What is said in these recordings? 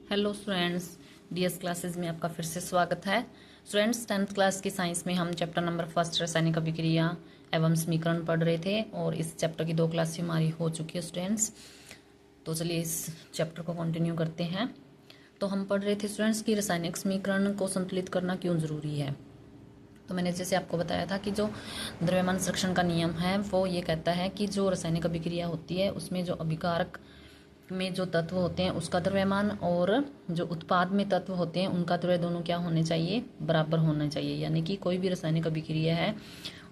Hello students, DS classes में आपका फिर से स्वागत है। स्टूडेंट्स, 10th क्लास की साइंस में हम चैप्टर नंबर फर्स्ट रासायनिक अभिक्रिया एवं समीकरण पढ़ रहे थे और इस चैप्टर की 2 क्लास हमारी हो चुकी है स्टूडेंट्स। तो चलिए इस चैप्टर को कंटिन्यू करते हैं। तो हम पढ़ रहे थे स्टूडेंट्स कि रासायनिक समीकरण को संतुलित करना क्यों ज़रूरी है। तो मैंने जैसे आपको बताया था कि जो द्रव्यमान संरक्षण का नियम है वो ये कहता है कि जो रासायनिक अभिक्रिया होती है उसमें जो अभिकारक में जो तत्व होते हैं उसका द्रव्यमान और जो उत्पाद में तत्व होते हैं उनका द्रव्य दोनों क्या होने चाहिए, बराबर होना चाहिए। यानी कि कोई भी रासायनिक अभिक्रिया है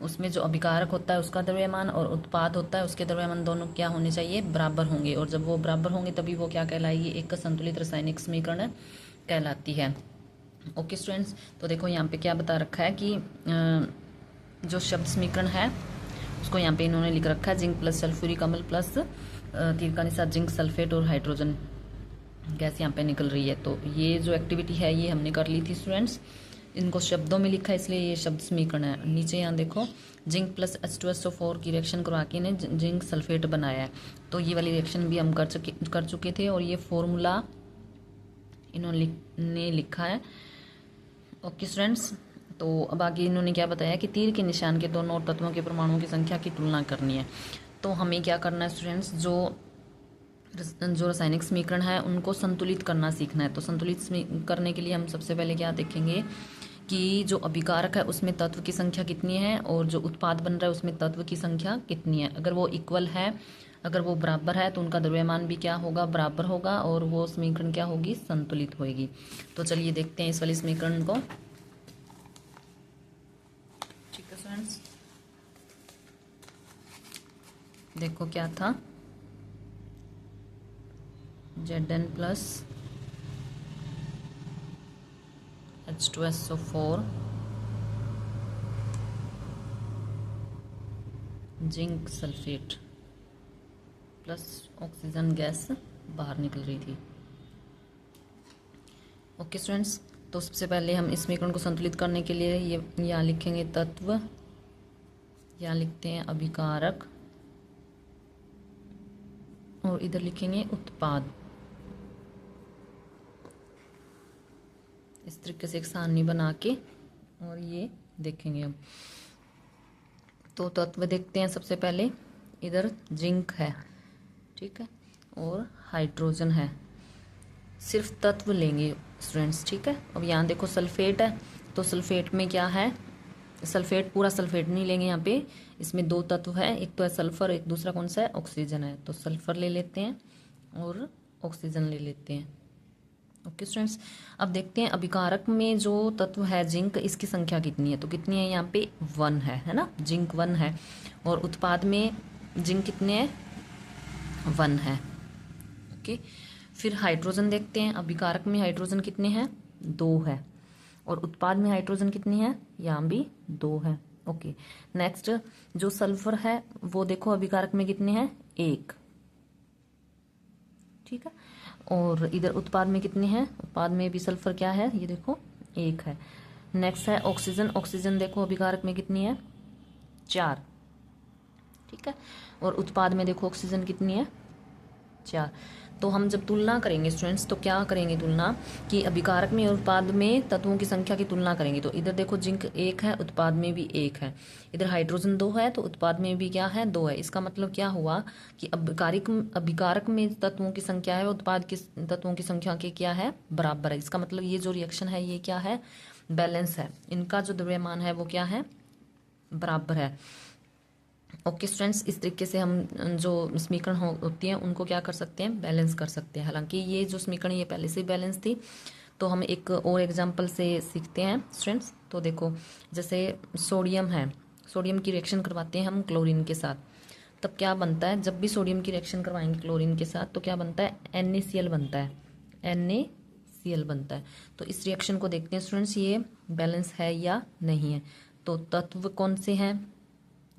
उसमें जो अभिकारक होता है उसका द्रव्यमान और उत्पाद होता है उसके द्रव्यमान दोनों क्या होने चाहिए, बराबर होंगे। और जब वो बराबर होंगे तभी वो क्या कहलाएगी, एक संतुलित रासायनिक समीकरण कहलाती है। ओके स्टूडेंट्स, तो देखो यहाँ पे क्या बता रखा है कि जो शब्द समीकरण है उसको यहाँ पे इन्होंने लिख रखा है जिंक प्लस सल्फ्यूरिक अम्ल प्लस तीर का निशान जिंक सल्फेट और हाइड्रोजन गैस यहाँ पे निकल रही है। तो ये जो एक्टिविटी है ये हमने कर ली थी स्टूडेंट्स। इनको शब्दों में लिखा है इसलिए ये शब्द समीकरण है। नीचे यहाँ देखो जिंक प्लस H2SO4 की रिएक्शन करवा के इन्हें जिंक सल्फेट बनाया है। तो ये वाली रिएक्शन भी हम कर चुके थे और ये फॉर्मूला इन्होंने लिखा है। ओके स्टूडेंट्स, तो अब आगे इन्होंने क्या बताया कि तीर के निशान के दोनों तत्वों के परमाणुओं की संख्या की तुलना करनी है। तो हमें क्या करना है स्टूडेंट्स, जो रासायनिक समीकरण है उनको संतुलित करना सीखना है। तो संतुलित करने के लिए हम सबसे पहले क्या देखेंगे कि जो अभिकारक है उसमें तत्व की संख्या कितनी है और जो उत्पाद बन रहा है उसमें तत्व की संख्या कितनी है। अगर वो इक्वल है, अगर वो बराबर है तो उनका द्रव्यमान भी क्या होगा, बराबर होगा और वो समीकरण क्या होगी, संतुलित होगी। तो चलिए देखते हैं इस वाले समीकरण को। ठीक है स्टूडेंट्स, देखो क्या था, Zn plus H2SO4 zinc sulphate plus oxygen gas बाहर निकल रही थी। ओके स्टूडेंट्स, तो सबसे पहले हम इस समीकरण को संतुलित करने के लिए ये यहाँ लिखेंगे तत्व, यहाँ लिखते हैं अभिकारक और इधर लिखेंगे उत्पाद। इस तरीके से एक सारणी बना के और ये देखेंगे हम। तो तत्व देखते हैं सबसे पहले, इधर जिंक है, ठीक है, और हाइड्रोजन है। सिर्फ तत्व लेंगे स्टूडेंट्स, ठीक है। अब यहाँ देखो सल्फेट है, तो सल्फेट में क्या है, सल्फेट पूरा सल्फेट नहीं लेंगे, यहाँ पे इसमें 2 तत्व है, एक तो है सल्फर, एक दूसरा कौन सा है, ऑक्सीजन है। तो सल्फर ले लेते हैं और ऑक्सीजन ले लेते हैं। ओके स्टूडेंट्स, अब देखते हैं अभिकारक में जो तत्व है जिंक, इसकी संख्या कितनी है। तो कितनी है, यहाँ पे 1 है ना, जिंक 1 है। और उत्पाद में जिंक कितने हैं, 1 है। ओके, फिर हाइड्रोजन देखते हैं, अभिकारक में हाइड्रोजन कितने हैं, 2 है। और उत्पाद में हाइड्रोजन कितनी है, यहाँ भी 2 है। ओके, नेक्स्ट जो सल्फर है वो देखो अभिकारक में कितने हैं, 1, ठीक है। और इधर उत्पाद में कितने हैं, उत्पाद में भी सल्फर क्या है, ये देखो 1 है। नेक्स्ट है ऑक्सीजन, ऑक्सीजन देखो अभिकारक में कितनी है, 4, ठीक है। और उत्पाद में देखो ऑक्सीजन कितनी है, 4। तो हम जब तुलना करेंगे स्टूडेंट्स तो क्या करेंगे, तुलना कि अभिकारक में और उत्पाद में तत्वों की संख्या की तुलना करेंगे। तो इधर देखो जिंक 1 है, उत्पाद में भी 1 है। इधर हाइड्रोजन 2 है तो उत्पाद में भी क्या है, 2 है। इसका मतलब क्या हुआ कि अभिकारक में तत्वों की संख्या है उत्पाद की तत्वों की संख्या के क्या है, बराबर है। इसका मतलब ये जो रिएक्शन है ये क्या है, बैलेंस है। इनका जो द्रव्यमान है वो क्या है, बराबर है। ओके स्टूडेंट्स, इस तरीके से हम जो समीकरण होती हैं उनको क्या कर सकते हैं, बैलेंस कर सकते हैं। हालांकि ये जो समीकरण ये पहले से बैलेंस थी। तो हम एक और एग्जांपल से सीखते हैं स्टूडेंट्स। तो देखो जैसे सोडियम है, सोडियम की रिएक्शन करवाते हैं हम क्लोरीन के साथ, तब क्या बनता है, जब भी सोडियम की रिएक्शन करवाएंगे क्लोरीन के साथ तो क्या बनता है, NaCl बनता है, NaCl बनता है। तो इस रिएक्शन को देखते हैं स्टूडेंट्स, ये बैलेंस है या नहीं है। तो तत्व कौन से हैं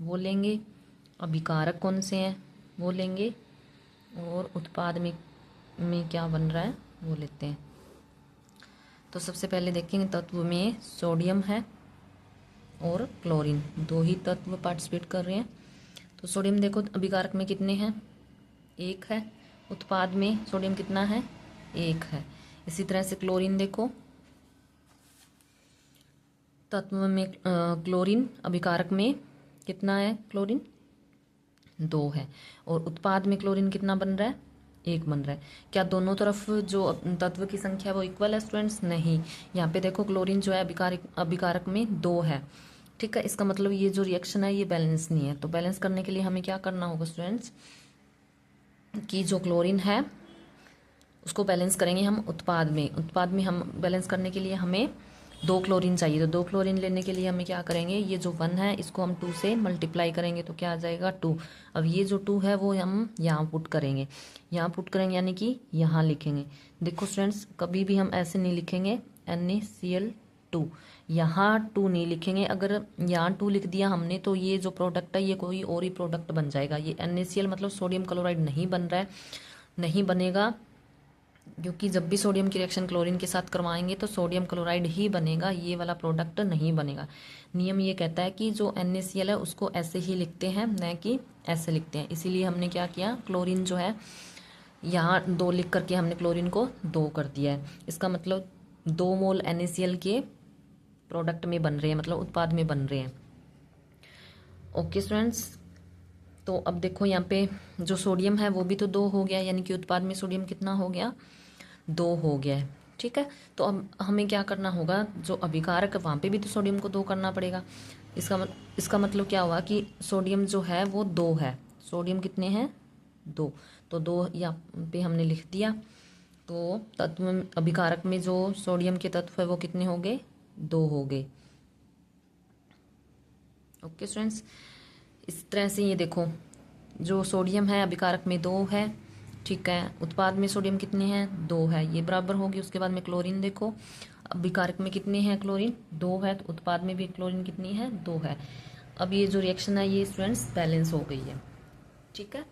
वो लेंगे, अभिकारक कौन से हैं वो लेंगे, और उत्पाद में क्या बन रहा है वो लेते हैं। तो सबसे पहले देखेंगे तत्व में सोडियम है और क्लोरीन, 2 ही तत्व पार्टिसिपेट कर रहे हैं। तो सोडियम देखो अभिकारक में कितने हैं, 1 है। उत्पाद में सोडियम कितना है, 1 है। इसी तरह से क्लोरीन देखो, तत्व में क्लोरीन अभिकारक में कितना है, क्लोरीन 2 है, और उत्पाद में क्लोरीन कितना बन रहा है, 1 बन रहा है। क्या दोनों तरफ जो तत्व की संख्या है वो इक्वल है स्टूडेंट्स? नहीं, यहाँ पे देखो क्लोरीन जो है अभिकारक में 2 है, ठीक है। इसका मतलब ये जो रिएक्शन है ये बैलेंस नहीं है। तो बैलेंस करने के लिए हमें क्या करना होगा स्टूडेंट्स, कि जो क्लोरीन है उसको बैलेंस करेंगे हम उत्पाद में हम बैलेंस करने के लिए हमें 2 क्लोरीन चाहिए। तो 2 क्लोरीन लेने के लिए हमें क्या करेंगे, ये जो 1 है इसको हम 2 से मल्टीप्लाई करेंगे तो क्या आ जाएगा 2। अब ये जो 2 है वो हम यहाँ पुट करेंगे, यानी कि यहाँ लिखेंगे। देखो स्टूडेंट्स, कभी भी हम ऐसे नहीं लिखेंगे NaCl2, यहाँ 2 नहीं लिखेंगे। अगर यहाँ 2 लिख दिया हमने तो ये जो प्रोडक्ट है ये कोई और ही प्रोडक्ट बन जाएगा। ये NaCl मतलब सोडियम क्लोराइड नहीं बन रहा है, नहीं बनेगा, क्योंकि जब भी सोडियम की रिएक्शन क्लोरीन के साथ करवाएंगे तो सोडियम क्लोराइड ही बनेगा, ये वाला प्रोडक्ट नहीं बनेगा। नियम ये कहता है कि जो NaCl है उसको ऐसे ही लिखते हैं, न कि ऐसे लिखते हैं। इसीलिए हमने क्या किया, क्लोरीन जो है यहाँ 2 लिख करके हमने क्लोरीन को 2 कर दिया है। इसका मतलब 2 मोल NaCl के प्रोडक्ट में बन रहे हैं, मतलब उत्पाद में बन रहे हैं। ओके स्टूडेंट्स, तो अब देखो यहाँ पे जो सोडियम है वो भी तो 2 हो गया, यानी कि उत्पाद में सोडियम कितना हो गया, 2 हो गया है, ठीक है। तो अब हमें क्या करना होगा, जो अभिकारक वहाँ पे भी तो सोडियम को 2 करना पड़ेगा। इसका मतलब क्या हुआ कि सोडियम जो है वो 2 है, सोडियम कितने हैं 2, तो 2 यहाँ पे हमने लिख दिया। तो तत्व अभिकारक में जो सोडियम के तत्व है वो कितने हो गए, 2 हो गए। ओके स्टूडेंट्स, इस तरह से ये देखो, जो सोडियम है अभिकारक में 2 है, ठीक है। उत्पाद में सोडियम कितने हैं, 2 है, ये बराबर होगी। उसके बाद में क्लोरीन देखो, अभिकारक में कितने हैं, क्लोरीन 2 है, तो उत्पाद में भी क्लोरीन कितनी है, 2 है। अब ये जो रिएक्शन है ये स्टूडेंट्स बैलेंस हो गई है, ठीक है।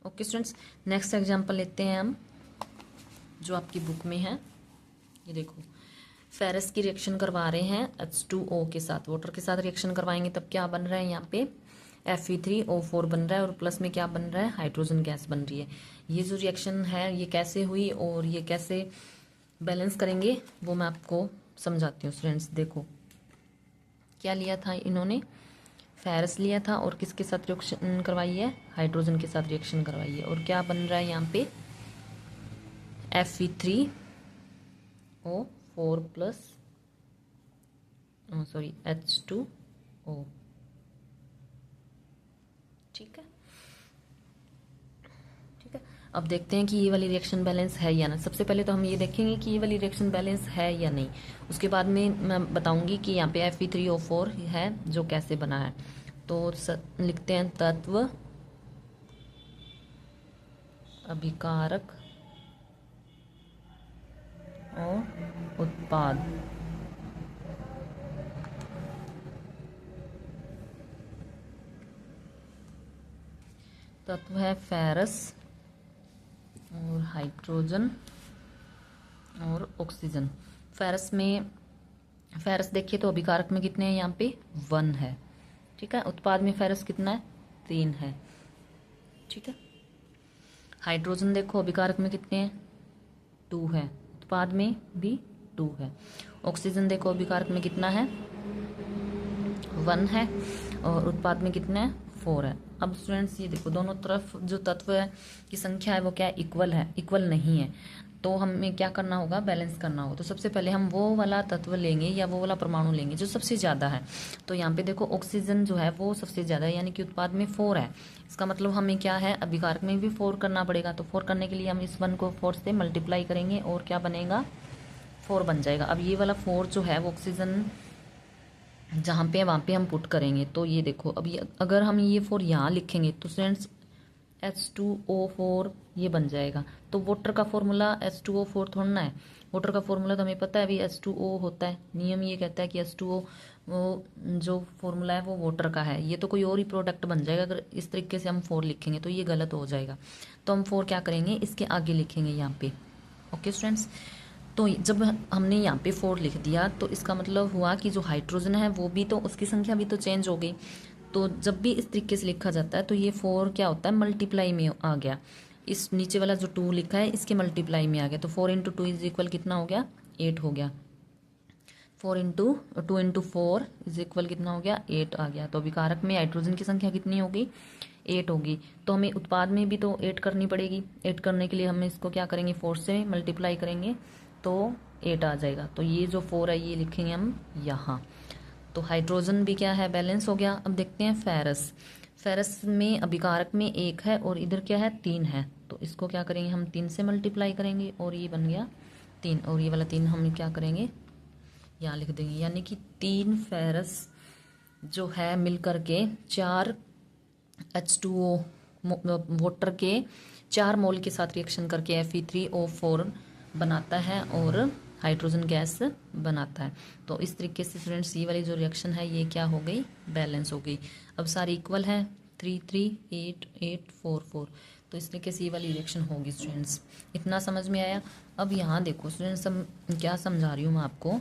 ओके स्टूडेंट्स, नेक्स्ट एग्जांपल लेते हैं हम, जो आपकी बुक में है। ये देखो, फेरस की रिएक्शन करवा रहे हैं H2O के साथ, वाटर के साथ रिएक्शन करवाएंगे तब क्या बन रहा है, यहाँ पे Fe3O4 बन रहा है, और प्लस में क्या बन रहा है, हाइड्रोजन गैस बन रही है। ये जो रिएक्शन है ये कैसे हुई और ये कैसे बैलेंस करेंगे वो मैं आपको समझाती हूँ स्टूडेंट्स। देखो क्या लिया था इन्होंने, फेरस लिया था और किसके साथ रिएक्शन करवाई है, हाइड्रोजन के साथ रिएक्शन करवाई है, और क्या बन रहा है यहाँ पे Fe3O4 प्लस H2O, ठीक है, ठीक है। अब देखते हैं कि ये वाली रिएक्शन बैलेंस है या ना। सबसे पहले तो हम ये देखेंगे कि ये वाली रिएक्शन बैलेंस है या नहीं, उसके बाद में मैं बताऊंगी कि यहाँ पे Fe3O4 है जो कैसे बना है। तो लिखते हैं तत्व अभिकारक और उत्पाद। तत्व है फेरस और हाइड्रोजन और ऑक्सीजन। फेरस देखिए तो अभिकारक में कितने हैं, यहाँ पे 1 है, ठीक है। उत्पाद में फेरस कितना है, 3 है, ठीक है। हाइड्रोजन देखो अभिकारक में कितने हैं, 2 है, उत्पाद में भी 2 है। ऑक्सीजन देखो अभिकारक में कितना है, 1 है, और उत्पाद में कितना है, 4 है। अब स्टूडेंट्स ये देखो, दोनों तरफ जो तत्व है की संख्या है वो क्या है, इक्वल है, इक्वल नहीं है। तो हमें क्या करना होगा, बैलेंस करना होगा। तो सबसे पहले हम वो वाला तत्व लेंगे या वो वाला परमाणु लेंगे जो सबसे ज़्यादा है। तो यहाँ पे देखो ऑक्सीजन जो है वो सबसे ज़्यादा है, यानी कि उत्पाद में 4 है। इसका मतलब हमें क्या है, अभिकारक में भी 4 करना पड़ेगा। तो 4 करने के लिए हम इस 1 को 4 से मल्टीप्लाई करेंगे और क्या बनेगा, 4 बन जाएगा। अब ये वाला 4 जो है वो ऑक्सीजन जहाँ पे है वहाँ पे हम पुट करेंगे। तो ये देखो, अब ये अगर हम ये 4 यहाँ लिखेंगे तो स्टूडेंट्स H2O4 ये बन जाएगा। तो वाटर का फॉर्मूला H2O4 थोड़ा ना है, वाटर का फॉर्मूला तो हमें पता है भी H2O होता है। नियम ये कहता है कि H2O जो फॉर्मूला है वो वाटर का है। ये तो कोई और ही प्रोडक्ट बन जाएगा अगर इस तरीके से हम 4 लिखेंगे, तो ये गलत हो जाएगा। तो हम 4 क्या करेंगे, इसके आगे लिखेंगे यहाँ पे। ओके स्टूडेंट्स, तो जब हमने यहाँ पे 4 लिख दिया तो इसका मतलब हुआ कि जो हाइड्रोजन है वो भी तो, उसकी संख्या भी तो चेंज हो गई। तो जब भी इस तरीके से लिखा जाता है तो ये 4 क्या होता है, मल्टीप्लाई में आ गया। इस नीचे वाला जो 2 लिखा है इसके मल्टीप्लाई में आ गया, तो 4 इंटू 2 इज इक्वल कितना हो गया, 8 हो गया। 4 इंटू 2 इंटू 4 इज इक्वल कितना हो गया, 8 आ गया। तो अभिकारक में हाइड्रोजन की संख्या कितनी होगी, 8 होगी। तो हमें उत्पाद में भी तो 8 करनी पड़ेगी। 8 करने के लिए हम इसको क्या करेंगे, 4 से मल्टीप्लाई करेंगे तो 8 आ जाएगा। तो ये जो 4 है ये लिखेंगे हम यहाँ। तो हाइड्रोजन भी क्या है, बैलेंस हो गया। अब देखते हैं फेरस। फेरस में अभिकारक में 1 है और इधर क्या है, 3 है। तो इसको क्या करेंगे हम, 3 से मल्टीप्लाई करेंगे और ये बन गया 3, और ये वाला 3 हम क्या करेंगे, यहाँ लिख देंगे। यानी कि 3 फेरस जो है मिल करके 4 H2O वाटर के 4 मोल के साथ रिएक्शन करके Fe3O4 बनाता है और हाइड्रोजन गैस बनाता है। तो इस तरीके से स्टूडेंट्स ये वाली जो रिएक्शन है ये क्या हो गई, बैलेंस हो गई। अब सारी इक्वल है, 3 3 8 8 4 4। तो इस तरीके से ये वाली रिएक्शन होगी स्टूडेंट्स। इतना समझ में आया। अब यहाँ देखो स्टूडेंट्स, क्या समझा रही हूँ मैं आपको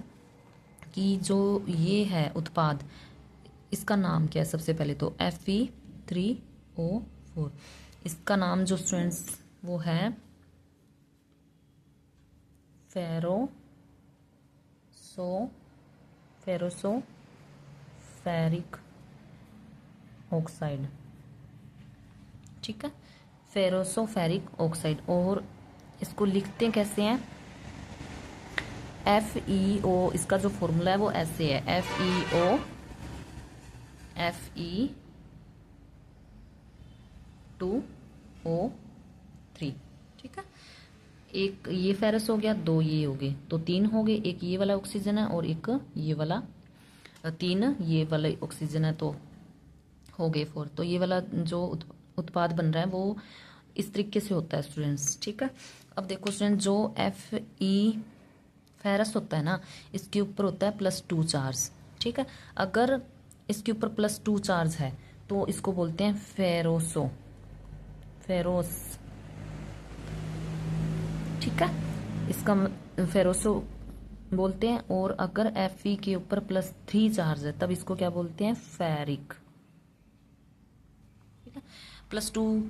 कि जो ये है उत्पाद, इसका नाम क्या है। सबसे पहले तो Fe3O4, इसका नाम जो स्टूडेंट्स वो है फेरोसो-फेरिक ऑक्साइड। ठीक है, फेरोसो-फेरिक ऑक्साइड। और इसको लिखते कैसे हैं, FeO, इसका जो फॉर्मूला है वो ऐसे है, Fe2O3। ठीक है, एक ये फेरस हो गया, 2 ये हो गए, तो 3 हो गए। एक ये वाला ऑक्सीजन है और एक ये वाला, 3 ये वाला ऑक्सीजन है, तो हो गए 4। तो ये वाला जो उत्पाद बन रहा है वो इस तरीके से होता है स्टूडेंट्स। ठीक है, अब देखो स्टूडेंट, जो Fe फेरस होता है ना, इसके ऊपर होता है +2 चार्ज। ठीक है, अगर इसके ऊपर +2 चार्ज है तो इसको बोलते हैं फेरोस। ठीक है, इसका फेरोसो बोलते हैं। और अगर Fe के ऊपर +3 चार्ज है तब इसको क्या बोलते हैं, फेरिक। ठीक है, +2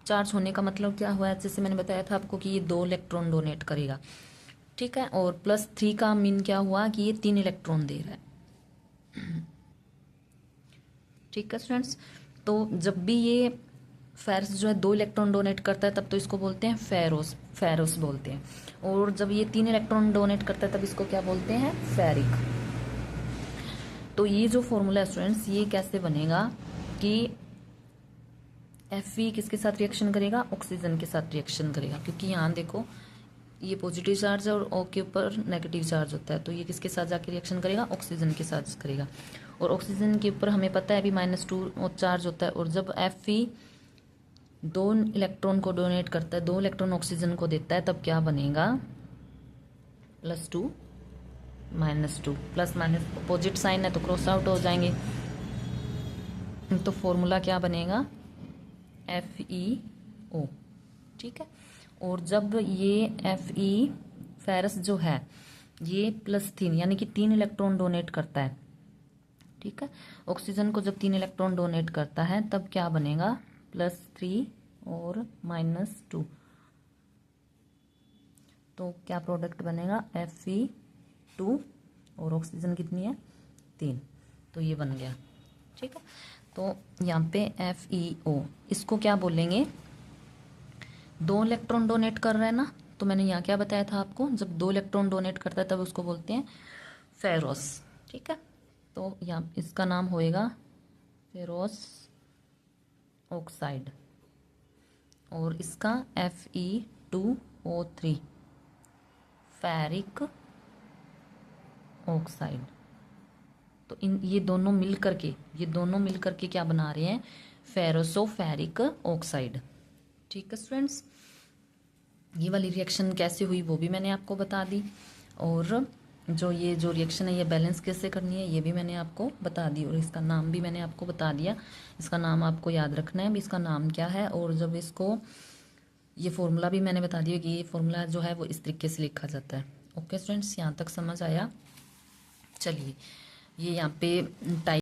चार्ज होने का मतलब क्या हुआ है, जैसे मैंने बताया था आपको कि ये 2 इलेक्ट्रॉन डोनेट करेगा। ठीक है, और +3 का मीन क्या हुआ कि ये 3 इलेक्ट्रॉन दे रहा है। ठीक है स्टूडेंट्स, तो जब भी ये फेरस जो है 2 इलेक्ट्रॉन डोनेट करता है तब तो इसको बोलते हैं फेरोस बोलते हैं। और जब ये 3 इलेक्ट्रॉन डोनेट करता है तब इसको क्या बोलते हैं, फेरिक। तो ये जो फॉर्मूला है स्टूडेंट्स, ये कैसे बनेगा कि Fe किसके साथ रिएक्शन करेगा, ऑक्सीजन के साथ रिएक्शन करेगा। क्योंकि यहाँ देखो ये पॉजिटिव चार्ज है और O के ऊपर नेगेटिव चार्ज होता है, तो ये किसके साथ जाके रिएक्शन करेगा, ऑक्सीजन के साथ करेगा। और ऑक्सीजन के ऊपर हमें पता है अभी -2 चार्ज होता है। और जब Fe 2 इलेक्ट्रॉन को डोनेट करता है, 2 इलेक्ट्रॉन ऑक्सीजन को देता है, तब क्या बनेगा, +2 -2, प्लस माइनस अपोजिट साइन है तो क्रॉस आउट हो जाएंगे। तो फॉर्मूला क्या बनेगा, FeO। ठीक है, और जब ये Fe फेरस जो है ये +3 यानी कि 3 इलेक्ट्रॉन डोनेट करता है। ठीक है, ऑक्सीजन को जब 3 इलेक्ट्रॉन डोनेट करता है तब क्या बनेगा, +3 और -2। तो क्या प्रोडक्ट बनेगा, Fe2 और ऑक्सीजन कितनी है, 3। तो ये बन गया। ठीक है, तो यहाँ पे FeO, इसको क्या बोलेंगे, 2 इलेक्ट्रॉन डोनेट कर रहा है ना, तो मैंने यहाँ क्या बताया था आपको, जब 2 इलेक्ट्रॉन डोनेट करता है तब उसको बोलते हैं फेरोस। ठीक है, तो यहाँ इसका नाम होएगा फेरोस ऑक्साइड और इसका Fe2O3 फेरिक ऑक्साइड। तो ये दोनों मिल करके क्या बना रहे हैं, फेरोसो-फेरिक ऑक्साइड। ठीक है स्टूडेंट्स, ये वाली रिएक्शन कैसे हुई वो भी मैंने आपको बता दी। और जो रिएक्शन है ये बैलेंस कैसे करनी है ये भी मैंने आपको बता दी। और इसका नाम भी मैंने आपको बता दिया। इसका नाम आपको याद रखना है, इसका नाम क्या है। और जब इसको ये फॉर्मूला भी मैंने बता दिया कि ये फॉर्मूला जो है वो इस तरीके से लिखा जाता है। ओके स्टूडेंट्स, यहाँ तक समझ आया। चलिए, ये यहाँ पे टाइप